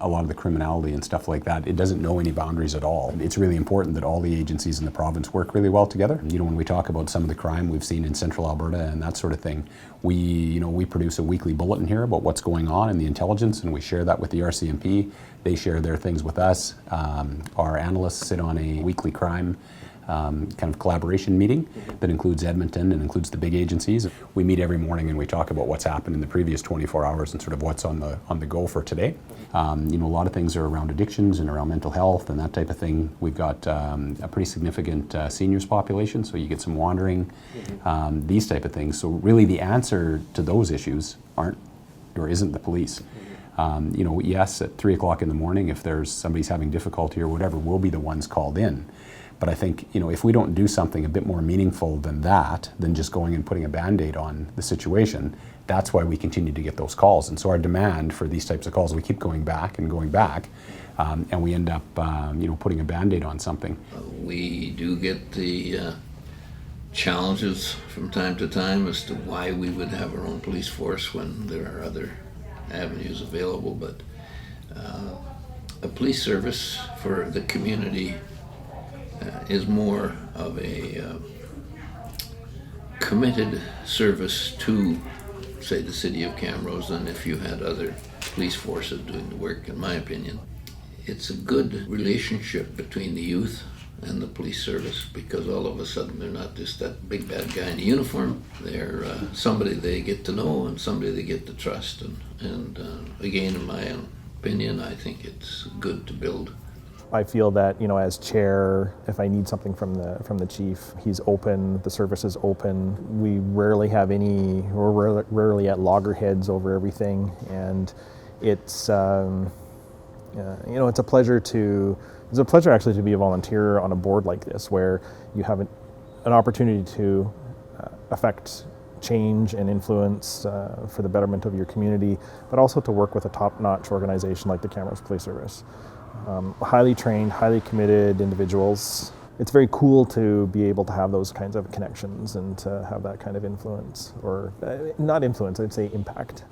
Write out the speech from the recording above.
a lot of the criminality and stuff like that, it doesn't know any boundaries at all. It's really important that all the agencies in the province work really well together. You know, when we talk about some of the crime we've seen in central Alberta and that sort of thing, we produce a weekly bulletin here about what's going on in the intelligence, and we share that with the RCMP. They share their things with us. Our analysts sit on a weekly crime kind of collaboration meeting that includes Edmonton and includes the big agencies. We meet every morning and we talk about what's happened in the previous 24 hours and sort of what's on the go for today. You know, a lot of things are around addictions and around mental health and that type of thing. We've got a pretty significant seniors population, so you get some wandering, these type of things. So really the answer to those issues isn't the police. You know, yes, at 3 o'clock in the morning, if there's somebody's having difficulty or whatever, we'll be the ones called in. But I think, you know, if we don't do something a bit more meaningful than that, than just going and putting a Band-Aid on the situation, that's why we continue to get those calls. And so our demand for these types of calls, we keep going back, and we end up, you know, putting a Band-Aid on something. We do get the challenges from time to time as to why we would have our own police force when there are other avenues available, but a police service for the community is more of a committed service to, say, the city of Camrose than if you had other police forces doing the work, in my opinion. It's a good relationship between the youth and the police service, because all of a sudden they're not just that big bad guy in a uniform. They're somebody they get to know and somebody they get to trust. And again, in my opinion, I think it's good to build. I feel that, you know, as chair, if I need something from the chief, he's open, the service is open. We rarely have we're rarely at loggerheads over everything, and it's you know, it's a pleasure actually to be a volunteer on a board like this, where you have an opportunity to affect change and influence for the betterment of your community, but also to work with a top-notch organization like the Camrose Police Service. Highly trained, highly committed individuals. It's very cool to be able to have those kinds of connections and to have that kind of influence, or not influence, I'd say impact.